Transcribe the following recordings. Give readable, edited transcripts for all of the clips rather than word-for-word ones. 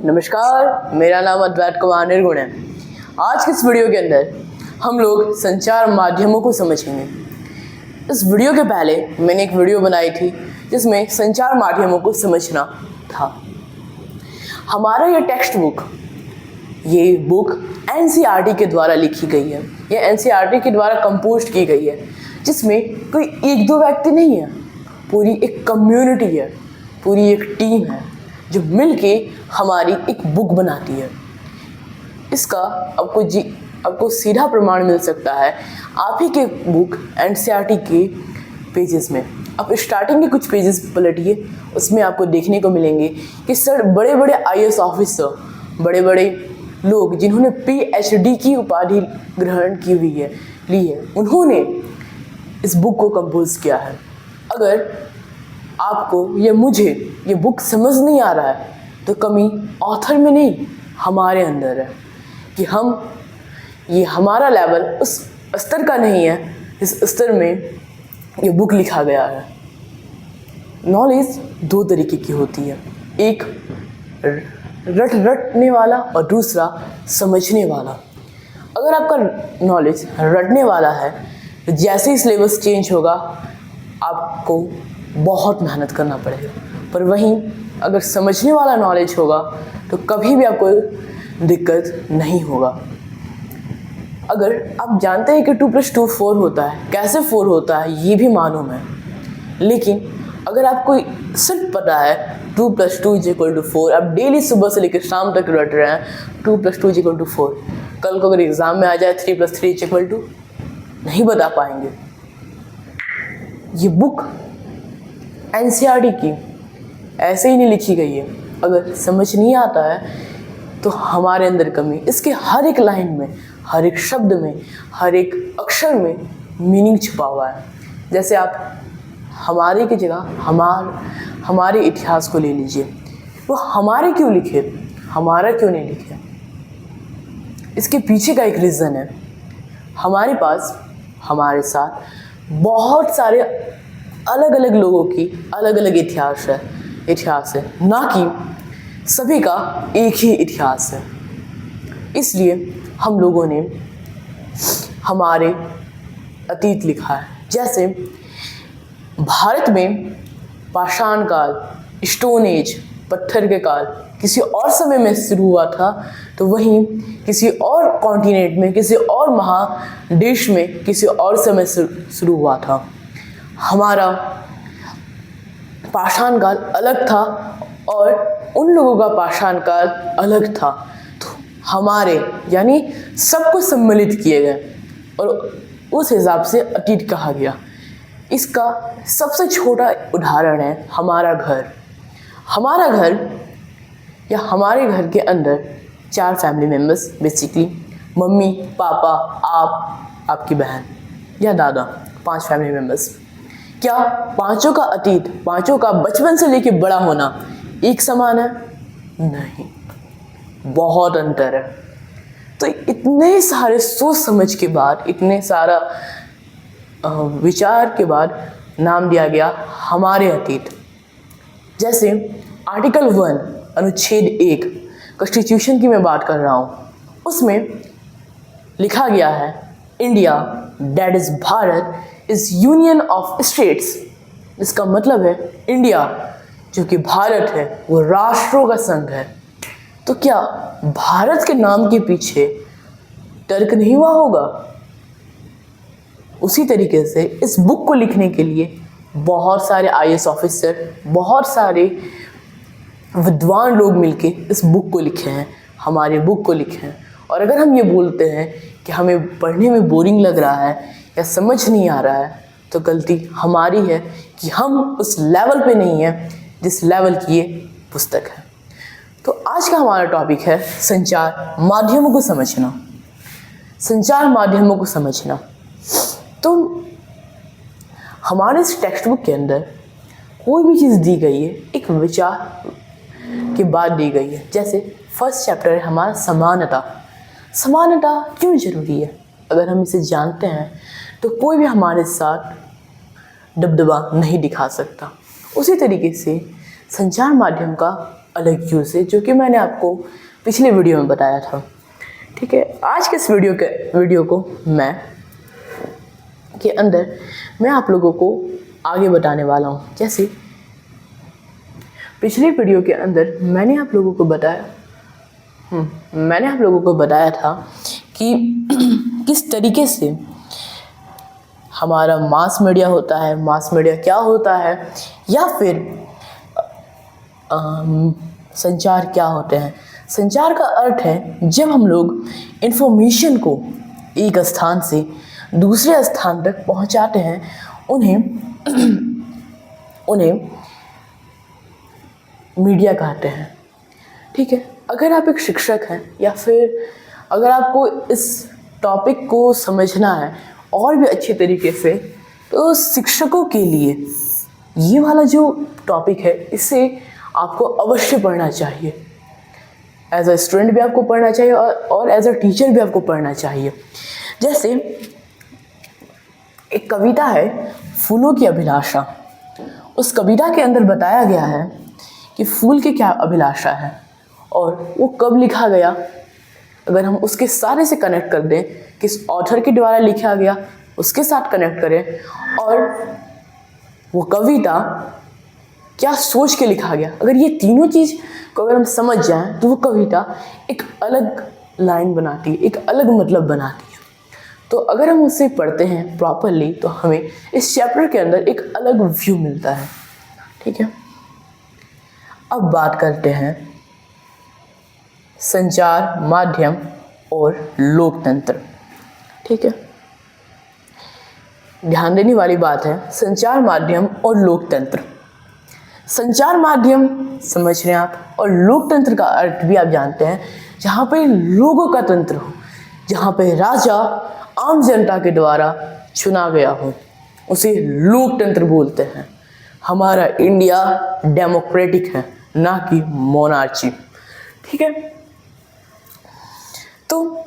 नमस्कार, मेरा नाम अद्वैत कुमार निर्गुण है। आज के इस वीडियो के अंदर हम लोग संचार माध्यमों को समझेंगे। इस वीडियो के पहले मैंने एक वीडियो बनाई थी जिसमें संचार माध्यमों को समझना था। हमारा ये टेक्स्ट बुक, ये बुक एनसीईआरटी के द्वारा लिखी गई है। ये एनसीईआरटी के द्वारा कंपोज की गई है, जिसमें कोई एक दो व्यक्ति नहीं है, पूरी एक कम्युनिटी है, पूरी एक टीम है जो मिलके हमारी एक बुक बनाती है। इसका आपको सीधा प्रमाण मिल सकता है आप ही के बुक एनसीईआरटी के पेजेस में। आप स्टार्टिंग के कुछ पेजेस पलटिए, उसमें आपको देखने को मिलेंगे कि सर बड़े बड़े आईएएस ऑफिसर, बड़े बड़े लोग जिन्होंने पीएचडी की उपाधि ग्रहण की हुई है, ली है, उन्होंने इस बुक को कंपोज किया है। अगर आपको या मुझे ये बुक समझ नहीं आ रहा है तो कमी ऑथर में नहीं, हमारे अंदर है कि हमारा लेवल उस स्तर का नहीं है जिस स्तर में ये बुक लिखा गया है। नॉलेज दो तरीके की होती है, एक रटने वाला और दूसरा समझने वाला। अगर आपका नॉलेज रटने वाला है तो जैसे ही सिलेबस चेंज होगा आपको बहुत मेहनत करना पड़ेगा, पर वहीं अगर समझने वाला नॉलेज होगा तो कभी भी आपको दिक्कत नहीं होगा। अगर आप जानते हैं कि 2 + 2 4 होता है, कैसे 4 होता है ये भी मालूम है, लेकिन अगर आपको सिर्फ पता है 2 + 2 = 4, आप डेली सुबह से लेकर शाम तक रट रहे हैं 2 + 2 = 4, कल को अगर एग्ज़ाम में आ जाए 3 + 3 = 2, नहीं बता पाएंगे। ये बुक एनसीईआरटी की ऐसे ही नहीं लिखी गई है। अगर समझ नहीं आता है तो हमारे अंदर कमी, इसके हर एक लाइन में, हर एक शब्द में, हर एक अक्षर में मीनिंग छुपा हुआ है। जैसे आप हमारे की जगह हमारे इतिहास को ले लीजिए, वो हमारे क्यों लिखे, हमारा क्यों नहीं लिखे? इसके पीछे का एक रीज़न है। हमारे पास हमारे साथ बहुत सारे अलग अलग लोगों की अलग अलग इतिहास है, ना कि सभी का एक ही इतिहास है। इसलिए हम लोगों ने हमारे अतीत लिखा है। जैसे भारत में पाषाण काल, स्टोन एज, पत्थर के काल किसी और समय में शुरू हुआ था, तो वहीं किसी और कॉन्टिनेंट में, किसी और महादेश में किसी और समय शुरू हुआ था। हमारा पाषाण काल अलग था और उन लोगों का पाषाण काल अलग था, तो हमारे यानी सबको सम्मिलित किए गए और उस हिसाब से अतीत कहा गया। इसका सबसे छोटा उदाहरण है हमारा घर। हमारा घर या हमारे घर के अंदर 4 फैमिली मेम्बर्स, बेसिकली मम्मी, पापा, आप, आपकी बहन या दादा, 5 फैमिली मेम्बर्स। क्या पांचों का अतीत, पांचों का बचपन से लेकर बड़ा होना एक समान है? नहीं, बहुत अंतर है। तो इतने सारे सोच समझ के बाद, इतने सारा विचार के बाद नाम दिया गया हमारे अतीत। जैसे आर्टिकल 1 अनुच्छेद 1 कॉन्स्टिट्यूशन की मैं बात कर रहा हूँ, उसमें लिखा गया है India that is Bharat is union of states. इसका मतलब है इंडिया जो कि भारत है वो राष्ट्रों का संघ है। तो क्या भारत के नाम के पीछे तर्क नहीं हुआ होगा? उसी तरीके से इस बुक को लिखने के लिए बहुत सारे आईएएस ऑफिसर, बहुत सारे विद्वान लोग मिलके इस बुक को लिखे हैं, हमारे बुक को लिखे हैं। और अगर हम ये बोलते हैं कि हमें पढ़ने में बोरिंग लग रहा है या समझ नहीं आ रहा है, तो गलती हमारी है कि हम उस लेवल पे नहीं हैं जिस लेवल की ये पुस्तक है। तो आज का हमारा टॉपिक है संचार माध्यमों को समझना। संचार माध्यमों को समझना। तो हमारे इस टेक्स्ट बुक के अंदर कोई भी चीज़ दी गई है एक विचार की बात दी गई है। जैसे फर्स्ट चैप्टर है हमारा समानता। समानता क्यों ज़रूरी है? अगर हम इसे जानते हैं तो कोई भी हमारे साथ दबदबा नहीं दिखा सकता। उसी तरीके से संचार माध्यम का अलग यूज़ है, जो कि मैंने आपको पिछले वीडियो में बताया था। ठीक है, आज के इस वीडियो को मैं आप लोगों को आगे बताने वाला हूँ। जैसे पिछले वीडियो के अंदर मैंने आप लोगों को बताया था कि किस तरीके से हमारा मास मीडिया होता है, मास मीडिया क्या होता है, या फिर संचार क्या होते हैं। संचार का अर्थ है जब हम लोग इन्फॉर्मेशन को एक स्थान से दूसरे स्थान तक पहुंचाते हैं, उन्हें मीडिया कहते हैं। ठीक है, अगर आप एक शिक्षक हैं या फिर अगर आपको इस टॉपिक को समझना है और भी अच्छे तरीके से, तो शिक्षकों के लिए ये वाला जो टॉपिक है इसे आपको अवश्य पढ़ना चाहिए। एज अ स्टूडेंट भी आपको पढ़ना चाहिए और एज अ टीचर भी आपको पढ़ना चाहिए। जैसे एक कविता है फूलों की अभिलाषा। उस कविता के अंदर बताया गया है कि फूल की क्या अभिलाषा है और वो कब लिखा गया। अगर हम उसके सारे से कनेक्ट कर दें, किस ऑथर के द्वारा लिखा गया उसके साथ कनेक्ट करें, और वो कविता क्या सोच के लिखा गया, अगर ये तीनों चीज़ को अगर हम समझ जाएं तो वो कविता एक अलग लाइन बनाती है, एक अलग मतलब बनाती है। तो अगर हम उसे पढ़ते हैं प्रॉपरली तो हमें इस चैप्टर के अंदर एक अलग व्यू मिलता है। ठीक है, अब बात करते हैं संचार माध्यम और लोकतंत्र। ठीक है, ध्यान देने वाली बात है संचार माध्यम और लोकतंत्र। संचार माध्यम समझ रहे हैं आप, और लोकतंत्र का अर्थ भी आप जानते हैं, जहाँ पे लोगों का तंत्र हो, जहाँ पे राजा आम जनता के द्वारा चुना गया हो, उसे लोकतंत्र बोलते हैं। हमारा इंडिया डेमोक्रेटिक है, ना कि मोनार्ची। ठीक है, तो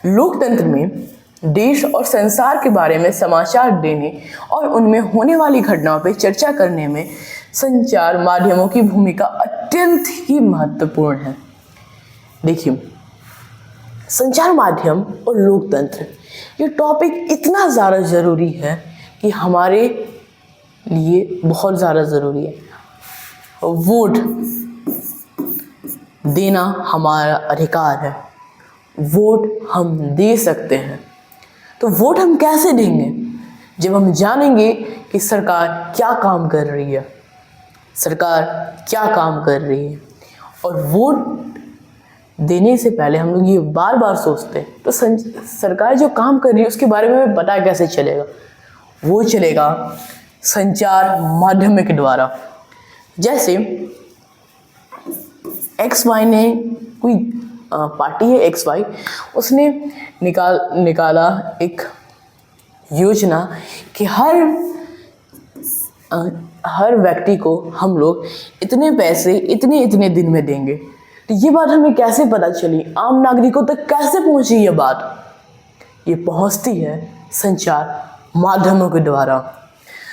लोकतंत्र में देश और संसार के बारे में समाचार देने और उनमें होने वाली घटनाओं पर चर्चा करने में संचार माध्यमों की भूमिका अत्यंत ही महत्वपूर्ण है। देखिए, संचार माध्यम और लोकतंत्र ये टॉपिक इतना ज़्यादा ज़रूरी है कि हमारे लिए बहुत ज़्यादा ज़रूरी है। वोट देना हमारा अधिकार है, वोट हम दे सकते हैं। तो वोट हम कैसे देंगे? जब हम जानेंगे कि सरकार क्या काम कर रही है, और वोट देने से पहले हम लोग ये बार बार सोचते हैं तो सरकार जो काम कर रही है उसके बारे में हमें पता कैसे चलेगा? वो चलेगा संचार माध्यम के द्वारा। जैसे XY ने कोई पार्टी है XY, उसने निकाला एक योजना कि हर व्यक्ति को हम लोग इतने पैसे इतने दिन में देंगे। तो ये बात हमें कैसे पता चली? आम नागरिकों तक कैसे पहुंची ये बात? ये पहुंचती है संचार माध्यमों के द्वारा।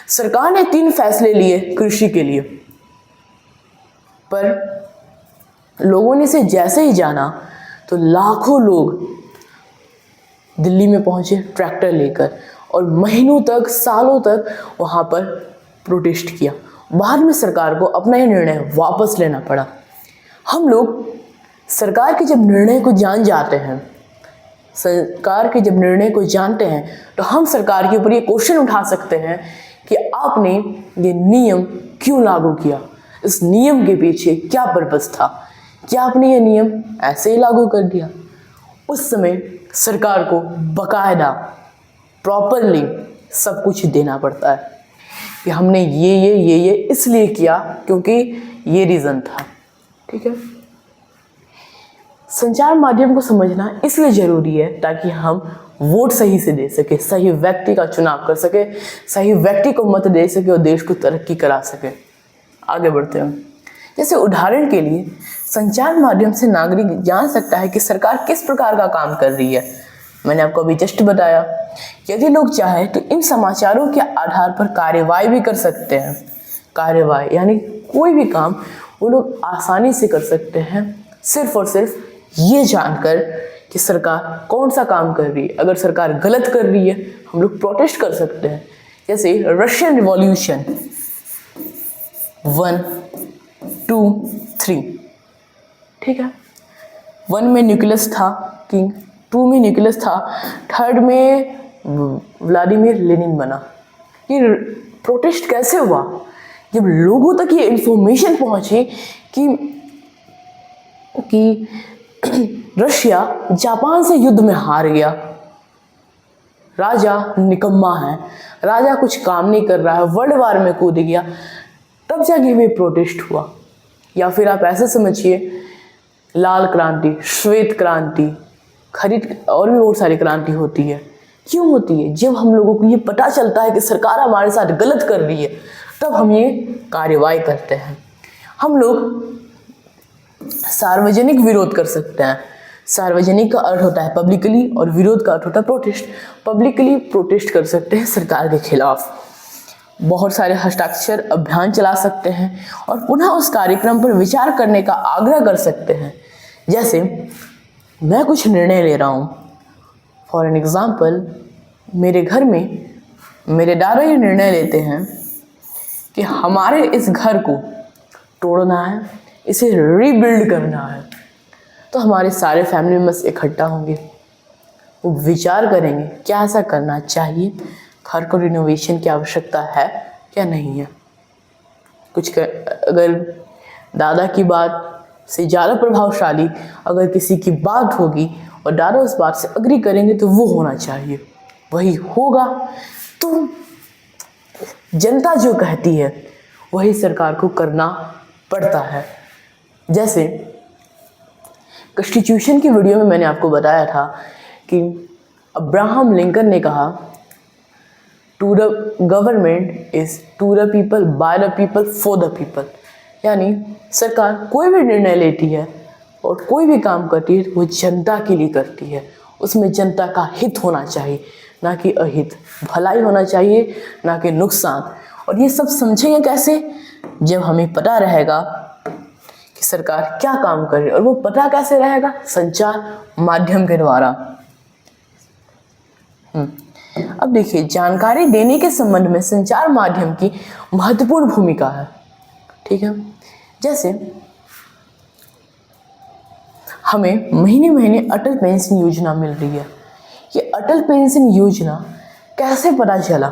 सरकार ने 3 फैसले लिए कृषि के लिए, पर लोगों ने इसे जैसे ही जाना तो लाखों लोग दिल्ली में पहुंचे ट्रैक्टर लेकर, और महीनों तक सालों तक वहाँ पर प्रोटेस्ट किया। बाद में सरकार को अपना ये निर्णय वापस लेना पड़ा। हम लोग सरकार के जब निर्णय को जानते हैं तो हम सरकार के ऊपर ये क्वेश्चन उठा सकते हैं कि आपने ये नियम क्यों लागू किया, इस नियम के पीछे क्या पर्पस था, क्या आपने ये नियम ऐसे ही लागू कर दिया? उस समय सरकार को बकायदा प्रॉपरली सब कुछ देना पड़ता है कि हमने ये इसलिए किया क्योंकि ये रीज़न था। ठीक है, संचार माध्यम को समझना इसलिए ज़रूरी है ताकि हम वोट सही से दे सके, सही व्यक्ति का चुनाव कर सके, सही व्यक्ति को मत दे सके और देश को तरक्की करा सके। आगे बढ़ते हैं। जैसे उदाहरण के लिए संचार माध्यम से नागरिक जान सकता है कि सरकार किस प्रकार का काम कर रही है। मैंने आपको अभी जस्ट बताया, यदि लोग चाहें तो इन समाचारों के आधार पर कार्यवाही भी कर सकते हैं। कार्यवाही यानी कोई भी काम वो लोग आसानी से कर सकते हैं, सिर्फ और सिर्फ ये जानकर कि सरकार कौन सा काम कर रही है। अगर सरकार गलत कर रही है हम लोग प्रोटेस्ट कर सकते हैं। जैसे रशियन रिवॉल्यूशन 1, 2, 3, ठीक है। 1 में न्यूक्लियस था किंग, 2 में न्यूक्लियस था, 3rd में व्लादिमीर लेनिन बना। ये प्रोटेस्ट कैसे हुआ? जब लोगों तक ये इंफॉर्मेशन पहुंची कि रशिया जापान से युद्ध में हार गया, राजा निकम्मा है, राजा कुछ काम नहीं कर रहा है, वर्ल्ड वार में कूद गया, तब जाके भी प्रोटेस्ट हुआ। या फिर आप ऐसे समझिए लाल क्रांति, श्वेत क्रांति, खरीद और भी बहुत सारी क्रांति होती है। क्यों होती है? जब हम लोगों को ये पता चलता है कि सरकार हमारे साथ गलत कर रही है तब हम ये कार्रवाई करते हैं। हम लोग सार्वजनिक विरोध कर सकते हैं। सार्वजनिक का अर्थ होता है पब्लिकली और विरोध का अर्थ होता है प्रोटेस्ट। पब्लिकली प्रोटेस्ट कर सकते हैं सरकार के खिलाफ, बहुत सारे हस्ताक्षर अभियान चला सकते हैं और पुनः उस कार्यक्रम पर विचार करने का आग्रह कर सकते हैं। जैसे मैं कुछ निर्णय ले रहा हूँ, फॉर एन एग्जाम्पल मेरे घर में मेरे दादा ये निर्णय लेते हैं कि हमारे इस घर को तोड़ना है, इसे रीबिल्ड करना है, तो हमारे सारे फैमिली मेम्बर्स इकट्ठा होंगे, वो विचार करेंगे क्या ऐसा करना चाहिए, घर को रिनोवेशन की आवश्यकता है क्या नहीं है। अगर दादा की बात से ज़्यादा प्रभावशाली अगर किसी की बात होगी और दादा उस बात से अग्री करेंगे तो वो होना चाहिए, वही होगा। तो जनता जो कहती है वही सरकार को करना पड़ता है। जैसे कॉन्स्टिट्यूशन की वीडियो में मैंने आपको बताया था कि अब्राहम लिंकन ने कहा to the government is to the people, by the people, for the people. यानी सरकार कोई भी निर्णय लेती है और कोई भी काम करती है तो वो जनता के लिए करती है, उसमें जनता का हित होना चाहिए ना कि अहित, भलाई होना चाहिए ना कि नुकसान। और ये सब समझेंगे कैसे? जब हमें पता रहेगा कि सरकार क्या काम कर रही है। और वो पता कैसे रहेगा? संचार माध्यम के द्वारा। अब देखिए, जानकारी देने के संबंध में संचार माध्यम की महत्वपूर्ण भूमिका है, ठीक है। जैसे हमें महीने महीने अटल पेंशन योजना मिल रही है। ये अटल पेंशन योजना कैसे पता चला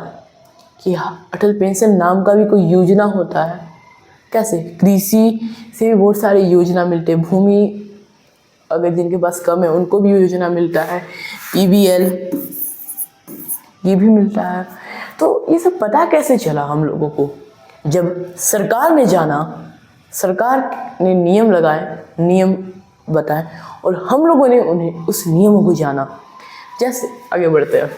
कि अटल पेंशन नाम का भी कोई योजना होता है? कैसे? कृषि से भी बहुत सारे योजना मिलते हैं, भूमि अगर जिनके पास कम है उनको भी योजना मिलता है, PBL ये भी मिलता है। तो ये सब पता कैसे चला हम लोगों को? जब सरकार ने जाना, सरकार ने नियम लगाए, नियम बताए और हम लोगों ने उन्हें उस नियमों को जाना। जैसे आगे बढ़ते हैं,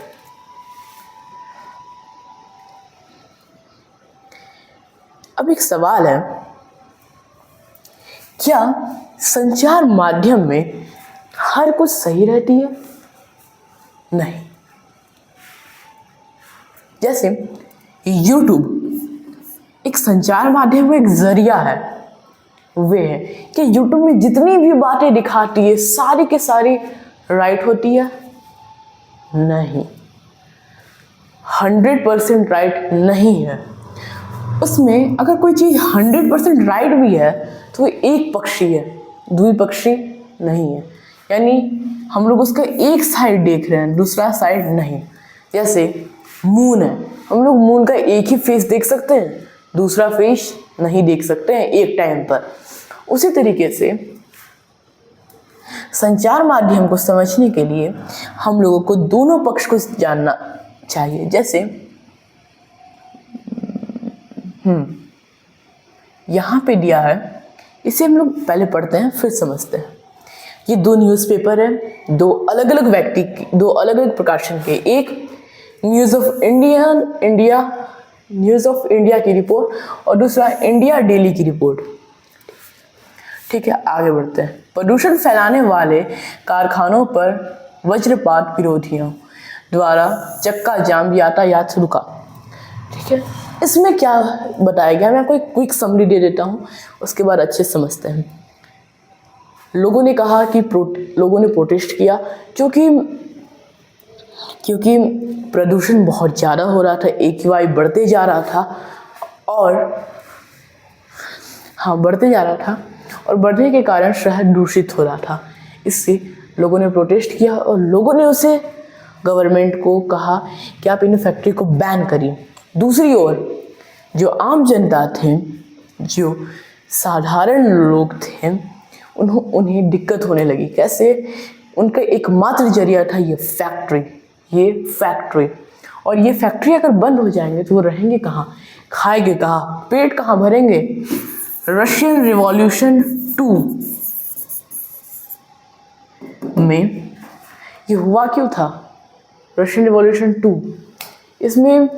अब एक सवाल है, क्या संचार माध्यम में हर कुछ सही रहती है? नहीं। जैसे YouTube एक संचार माध्यम का एक जरिया है, वे है कि YouTube में जितनी भी बातें दिखाती है सारी के सारी राइट होती है? नहीं, 100% राइट नहीं है। उसमें अगर कोई चीज़ 100% राइट भी है तो वो एक पक्षी है, द्विपक्षी नहीं है। यानी हम लोग उसका एक साइड देख रहे हैं, दूसरा साइड नहीं। जैसे मून है, हम लोग मून का एक ही फेस देख सकते हैं, दूसरा फेस नहीं देख सकते हैं एक टाइम पर। उसी तरीके से संचार माध्यम को समझने के लिए हम लोगों को दोनों पक्ष को जानना चाहिए। जैसे यहाँ पे दिया है, इसे हम लोग पहले पढ़ते हैं फिर समझते हैं। ये 2 न्यूज़पेपर है, 2 अलग अलग व्यक्ति, 2 अलग अलग प्रकाशन के। एक न्यूज़ ऑफ इंडिया की रिपोर्ट और दूसरा इंडिया डेली की रिपोर्ट, ठीक है। आगे बढ़ते हैं। प्रदूषण फैलाने वाले कारखानों पर वज्रपात विरोधियों द्वारा चक्का जाम, यातायात रुका, ठीक है। इसमें क्या बताया गया, मैं आपको एक क्विक समरी दे देता हूँ, उसके बाद अच्छे से समझते हैं। लोगों ने कहा कि लोगों ने प्रोटेस्ट किया क्योंकि प्रदूषण बहुत ज़्यादा हो रहा था, AQI बढ़ते जा रहा था और बढ़ते जा रहा था और बढ़ने के कारण शहर दूषित हो रहा था। इससे लोगों ने प्रोटेस्ट किया और लोगों ने उसे गवर्नमेंट को कहा कि आप इन फैक्ट्री को बैन करिए। दूसरी ओर जो आम जनता थे, जो साधारण लोग थे, उन्हें दिक्कत होने लगी। कैसे? उनका एकमात्र जरिया था ये फैक्ट्री। और ये फैक्ट्री अगर बंद हो जाएंगे तो वो रहेंगे कहाँ, खाएंगे कहाँ, पेट कहाँ भरेंगे। रशियन रिवॉल्यूशन 2 में ये हुआ क्यों था? रशियन रिवॉल्यूशन 2, इसमें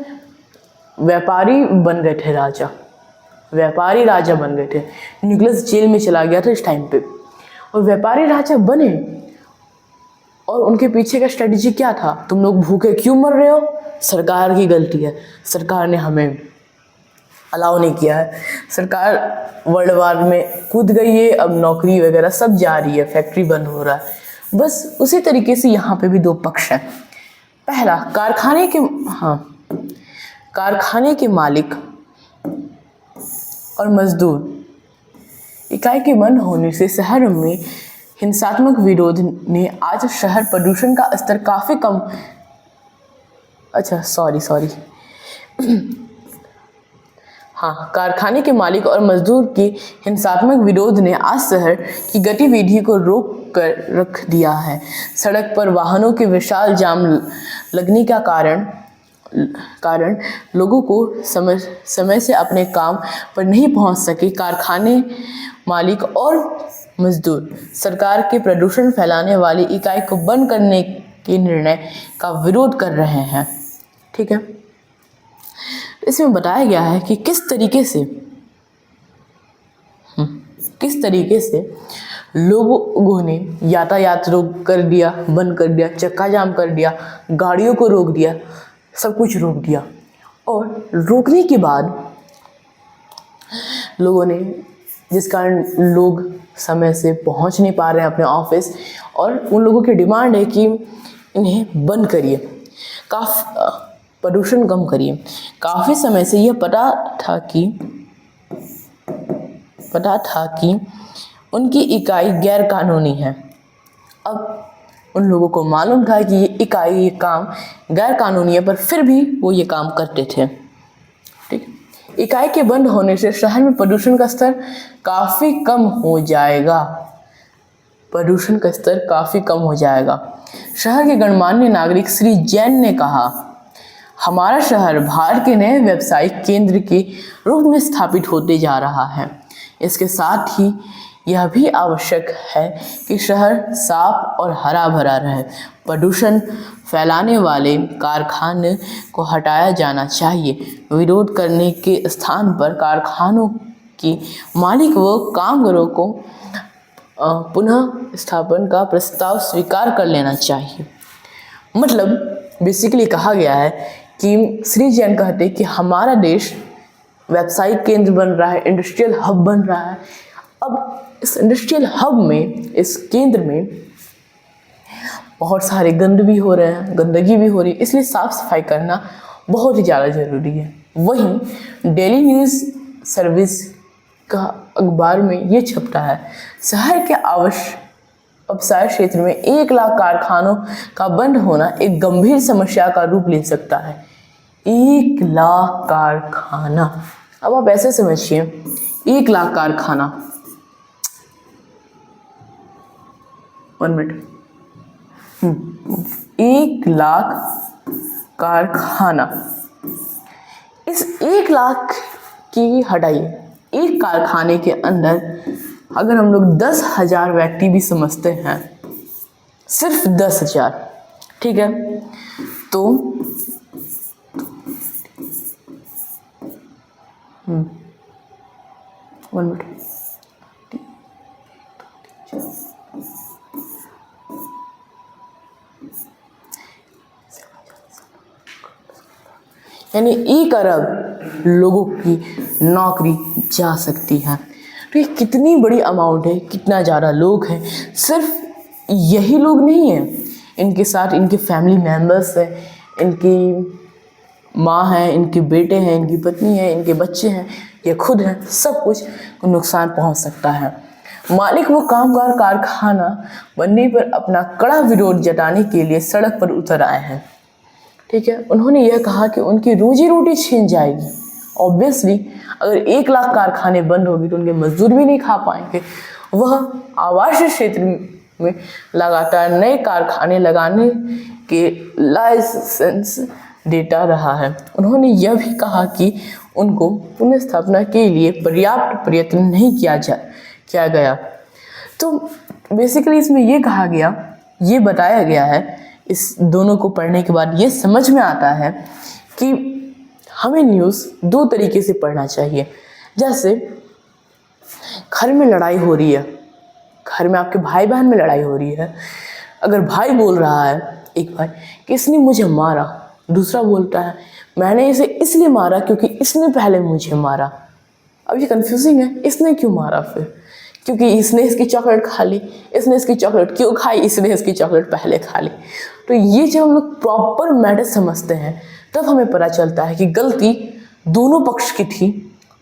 व्यापारी बन गए थे राजा, व्यापारी राजा बन गए थे। निकोलस जेल में चला गया था इस टाइम पे, और व्यापारी राजा बने। और उनके पीछे का स्ट्रेटजी क्या था? तुम लोग भूखे क्यों मर रहे हो? सरकार की गलती है, सरकार ने हमें अलाउ नहीं किया है, सरकार वर्ल्ड वार में कूद गई है, अब नौकरी वगैरह सब जा रही है, फैक्ट्री बंद हो रहा है। बस उसी तरीके से यहाँ पे भी दो पक्ष हैं। पहला, कारखाने के मालिक और मजदूर। इकाई के बंद होने से शहर में हिंसात्मक विरोध ने आज शहर प्रदूषण का स्तर काफ़ी कम कारखाने के मालिक और मजदूर के हिंसात्मक विरोध ने आज शहर की गतिविधि को रोक कर रख दिया है। सड़क पर वाहनों के विशाल जाम लगने का कारण लोगों को समय से अपने काम पर नहीं पहुंच सके। कारखाने मालिक और मजदूर सरकार के प्रदूषण फैलाने वाली इकाई को बंद करने के निर्णय का विरोध कर रहे हैं। ठीक है, इसमें बताया गया है कि किस तरीके से लोगों ने यातायात रोक कर दिया, बंद कर दिया, चक्का जाम कर दिया, गाड़ियों को रोक दिया, सब कुछ रोक दिया। और रोकने के बाद लोगों ने, जिस कारण लोग समय से पहुंच नहीं पा रहे हैं अपने ऑफिस, और उन लोगों की डिमांड है कि इन्हें बंद करिए, प्रदूषण कम करिए। काफ़ी समय से यह पता था कि उनकी इकाई गैर कानूनी है। अब उन लोगों को मालूम था कि ये काम गैर कानूनी है, पर फिर भी वो ये काम करते थे। ठीक है, इकाई के बंद होने से शहर में प्रदूषण का स्तर काफ़ी कम हो जाएगा। शहर के गणमान्य नागरिक श्री जैन ने कहा, हमारा शहर भारत के नए व्यावसायिक केंद्र के रूप में स्थापित होते जा रहा है। इसके साथ ही यह भी आवश्यक है कि शहर साफ और हरा भरा रहे। प्रदूषण फैलाने वाले कारखाने को हटाया जाना चाहिए। विरोध करने के स्थान पर कारखानों के मालिक व कामगारों को पुनः स्थापन का प्रस्ताव स्वीकार कर लेना चाहिए। मतलब बेसिकली कहा गया है कि श्री जैन कहते हैं कि हमारा देश व्यावसायिक केंद्र बन रहा है, इंडस्ट्रियल हब बन रहा है। अब इस इंडस्ट्रियल हब में, इस केंद्र में बहुत सारे गंदगी भी हो रही है, इसलिए साफ सफाई करना बहुत ही ज़्यादा ज़रूरी है। वहीं डेली न्यूज़ सर्विस का अखबार में ये छपता है, शहर के व्यवसाय क्षेत्र में 1 लाख कारखानों का बंद होना एक गंभीर समस्या का रूप ले सकता है। 1 लाख कारखाना, अब आप ऐसे समझिए, 1 लाख कारखाना, 1 मिनट, 1 लाख कारखाना, इस 1 लाख की हटाइए, एक कारखाने के अंदर अगर हम लोग 10,000 व्यक्ति भी समझते हैं, सिर्फ 10,000, ठीक है, तो 1 मिनट, यानी 1 अरब लोगों की नौकरी जा सकती है। तो ये कितनी बड़ी अमाउंट है, कितना ज़्यादा लोग हैं। सिर्फ यही लोग नहीं हैं, इनके साथ इनके फैमिली मेम्बर्स हैं, इनकी माँ है, इनके बेटे हैं, इनकी पत्नी है, इनके बच्चे हैं, ये खुद हैं, सब कुछ को नुकसान पहुंच सकता है। मालिक व कामगार कारखाना बनने पर अपना कड़ा विरोध जताने के लिए सड़क पर उतर आए हैं। ठीक है, उन्होंने यह कहा कि उनकी रोजी रोटी छीन जाएगी। ऑब्वियसली अगर 1 लाख कारखाने बंद होगी तो उनके मजदूर भी नहीं खा पाएंगे। वह आवासीय क्षेत्र में लगातार नए कारखाने लगाने के लाइसेंस देता रहा है। उन्होंने यह भी कहा कि उनको पुनर्स्थापना के लिए पर्याप्त प्रयत्न नहीं किया गया। तो बेसिकली इसमें ये कहा गया, ये बताया गया है, इस दोनों को पढ़ने के बाद ये समझ में आता है कि हमें न्यूज़ 2 तरीके से पढ़ना चाहिए। जैसे घर में लड़ाई हो रही है, घर में आपके भाई बहन में लड़ाई हो रही है, अगर भाई बोल रहा है एक भाई कि इसने मुझे मारा, दूसरा बोलता है मैंने इसे इसलिए मारा क्योंकि इसने पहले मुझे मारा। अब ये कंफ्यूजिंग है, इसने क्यों मारा फिर? क्योंकि इसने इसकी चॉकलेट खा ली, इसने इसकी चॉकलेट क्यों खाई, इसने इसकी चॉकलेट पहले खा ली। तो ये जब हम लोग प्रॉपर मैटर समझते हैं तब हमें पता चलता है कि गलती दोनों पक्ष की थी,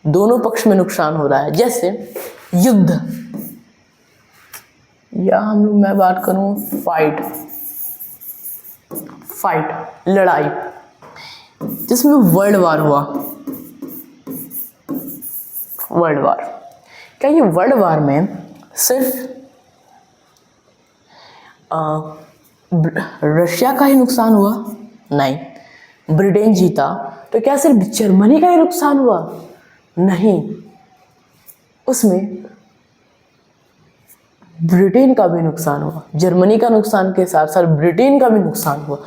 दोनों पक्ष में नुकसान हो रहा है। जैसे युद्ध, या मैं बात करूं फाइट लड़ाई, जिसमें वर्ल्ड वार हुआ। वर्ल्ड वार, क्या ये वर्ल्ड वार में सिर्फ रशिया का ही नुकसान हुआ? नहीं। ब्रिटेन जीता तो क्या सिर्फ जर्मनी का ही नुकसान हुआ? नहीं, उसमें ब्रिटेन का भी नुकसान हुआ। जर्मनी का नुकसान के साथ साथ ब्रिटेन का भी नुकसान हुआ।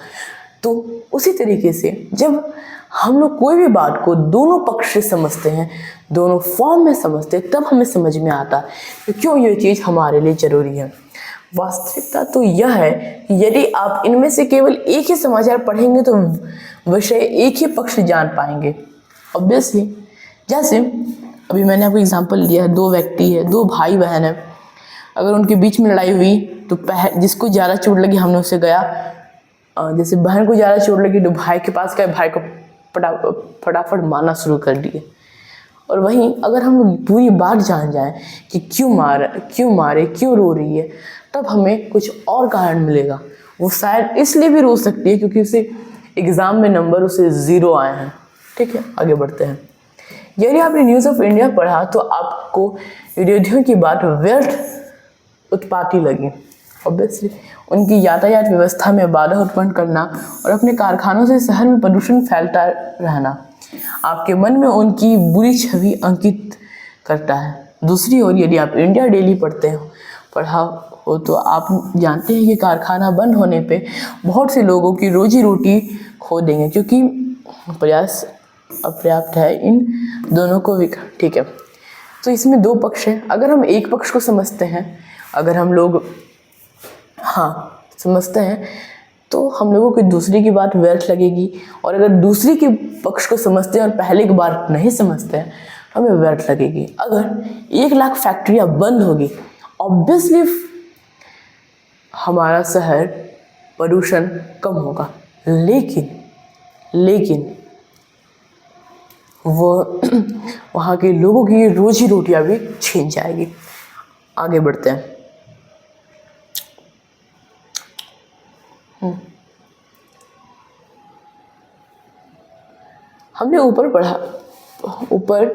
तो उसी तरीके से जब हम लोग कोई भी बात को दोनों पक्ष से समझते हैं, दोनों फॉर्म में समझते हैं, तब हमें समझ में आता है कि क्यों ये चीज़ हमारे लिए ज़रूरी है। वास्तविकता तो यह है कि यदि आप इनमें से केवल एक ही समाचार पढ़ेंगे तो विषय एक ही पक्ष जान पाएंगे। ऑब्वियसली जैसे अभी मैंने आपको एग्जांपल दिया है, 2 व्यक्ति है, 2 भाई बहन है, अगर उनके बीच में लड़ाई हुई तो जिसको ज़्यादा चोट लगी हमने उससे गया, जैसे बहन को ज़्यादा चोट लगी तो भाई के पास गए, भाई को फटाफट मारना शुरू कर दिए। और वहीं अगर हम पूरी बात जान जाएं कि क्यों मारे, क्यों रो रही है, तब हमें कुछ और कारण मिलेगा। वो शायद इसलिए भी रो सकती है क्योंकि उसे एग्ज़ाम में नंबर उसे 0 आए हैं। ठीक है, आगे बढ़ते हैं। यदि आपने न्यूज़ ऑफ इंडिया पढ़ा तो आपको विरोधियों की बात व्यर्थ उत्पाती लगी। ऑब्वियसली उनकी यातायात व्यवस्था में बाधा उत्पन्न करना और अपने कारखानों से शहर में प्रदूषण फैलता रहना आपके मन में उनकी बुरी छवि अंकित करता है। दूसरी ओर यदि आप इंडिया डेली पढ़ा हो तो आप जानते हैं कि कारखाना बंद होने पे बहुत से लोगों की रोजी रोटी खो देंगे क्योंकि प्रयास अपर्याप्त है इन दोनों को भी। ठीक है, तो इसमें 2 पक्ष हैं। अगर हम एक पक्ष को समझते हैं, अगर हम लोग समझते हैं तो हम लोगों की दूसरी की बात व्यर्थ लगेगी, और अगर दूसरी के पक्ष को समझते हैं और पहले की बात नहीं समझते हैं तो हमें व्यर्थ लगेगी। अगर 1 लाख फैक्ट्रियाँ बंद होगी, ऑब्वियसली हमारा शहर प्रदूषण कम होगा, लेकिन वहाँ के लोगों की रोजी रोटियाँ भी छीन जाएगी। आगे बढ़ते हैं। हमने ऊपर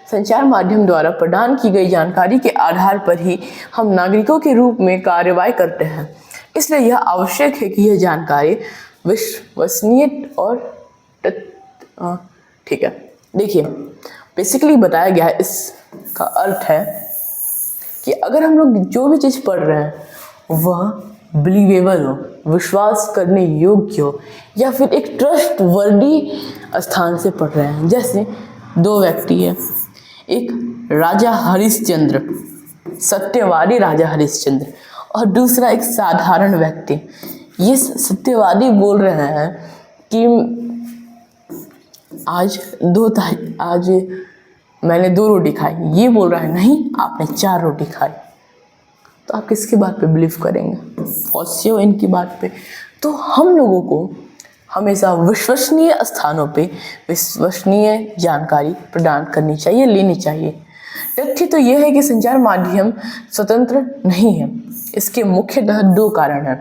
संचार माध्यम द्वारा प्रदान की गई जानकारी के आधार पर ही हम नागरिकों के रूप में कार्रवाई करते हैं। इसलिए यह आवश्यक है कि यह जानकारी विश्वसनीय और ठीक है, देखिए बेसिकली बताया गया है, इसका अर्थ है कि अगर हम लोग जो भी चीज़ पढ़ रहे हैं वह बिलीवेबल हो, विश्वास करने योग्य हो, या फिर एक ट्रस्ट वर्दी स्थान से पढ़ रहे हैं। जैसे 2 व्यक्ति है, एक राजा हरिश्चंद्र, सत्यवादी राजा हरिश्चंद्र, और दूसरा एक साधारण व्यक्ति। ये सत्यवादी बोल रहे हैं कि आज 2 तारीख, आज मैंने 2 रोटी खाई, ये बोल रहा है नहीं आपने 4 रोटी खाई, तो आप किसकी बात पे बिलीव करेंगे? फंसे हो इनकी बात पे। तो हम लोगों को हमेशा विश्वसनीय स्थानों पे विश्वसनीय जानकारी प्रदान करनी चाहिए, लेनी चाहिए। तथ्य तो यह है कि संचार माध्यम स्वतंत्र नहीं है। इसके मुख्यतः 2 कारण हैं।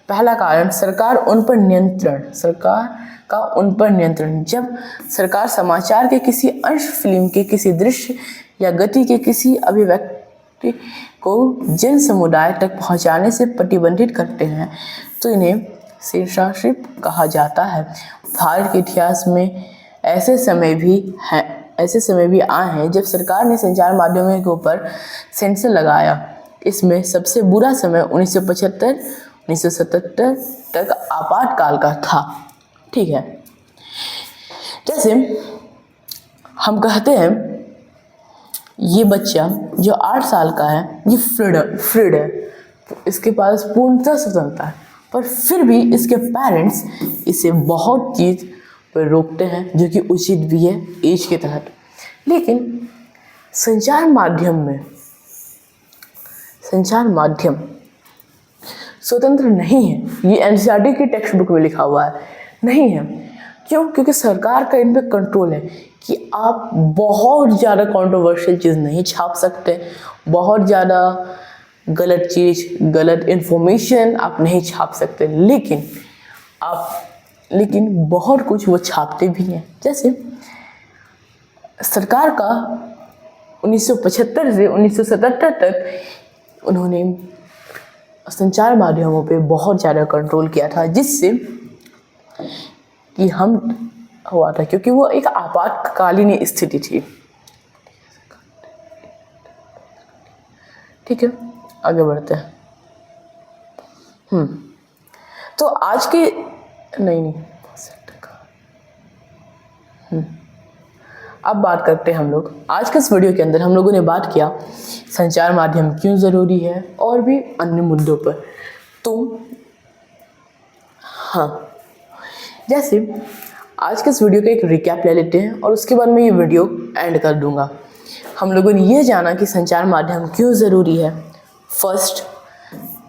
पहला कारण सरकार का उन पर नियंत्रण। जब सरकार समाचार के किसी अंश, फिल्म के किसी दृश्य या गति के किसी अभिव्यक्ति को जन समुदाय तक पहुंचाने से प्रतिबंधित करते हैं तो इन्हें सेंसरशिप कहा जाता है। भारत के इतिहास में ऐसे समय भी आए हैं जब सरकार ने संचार माध्यमों के ऊपर सेंसर लगाया। इसमें सबसे बुरा समय 1975-1977 तक आपातकाल का था। ठीक है, जैसे हम कहते हैं ये बच्चा जो 8 साल का है ये फ्रीड है, इसके पास पूर्णतः स्वतंत्रता है, पर फिर भी इसके पेरेंट्स इसे बहुत चीज़ पर रोकते हैं जो कि उचित भी है एज के तहत। लेकिन संचार माध्यम स्वतंत्र नहीं है। ये एनसीईआरटी की टेक्स्ट बुक में लिखा हुआ है, नहीं है। क्यों? क्योंकि सरकार का इन पे कंट्रोल है कि आप बहुत ज़्यादा कंट्रोवर्शियल चीज़ नहीं छाप सकते, बहुत ज़्यादा गलत चीज़, गलत इन्फॉर्मेशन आप नहीं छाप सकते, लेकिन बहुत कुछ वो छापते भी हैं। जैसे सरकार का 1975 से 1977 तक उन्होंने संचार माध्यमों पे बहुत ज़्यादा कंट्रोल किया था, जिससे कि हम हुआ था, क्योंकि वो एक आपातकालीन स्थिति थी। ठीक है, आगे बढ़ते हैं। तो आज के अब बात करते हैं हम लोग। आज के इस वीडियो के अंदर हम लोगों ने बात किया संचार माध्यम क्यों ज़रूरी है और भी अन्य मुद्दों पर। तो हाँ, जैसे आज के इस वीडियो का एक रिकैप ले लेते हैं और उसके बाद मैं ये वीडियो एंड कर दूंगा। हम लोगों ने ये जाना कि संचार माध्यम क्यों ज़रूरी है, फर्स्ट।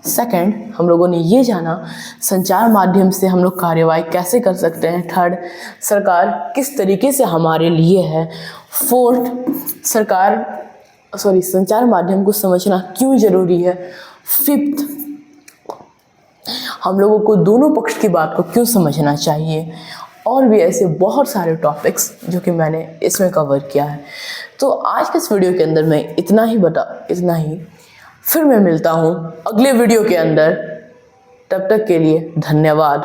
सेकंड, हम लोगों ने ये जाना संचार माध्यम से हम लोग कार्यवाही कैसे कर सकते हैं। थर्ड, सरकार किस तरीके से हमारे लिए है। फोर्थ, संचार माध्यम को समझना क्यों ज़रूरी है। फिफ्थ, हम लोगों को दोनों पक्ष की बात को क्यों समझना चाहिए। और भी ऐसे बहुत सारे टॉपिक्स जो कि मैंने इसमें कवर किया है। तो आज के इस वीडियो के अंदर मैं इतना ही। फिर मैं मिलता हूँ अगले वीडियो के अंदर। तब तक के लिए धन्यवाद।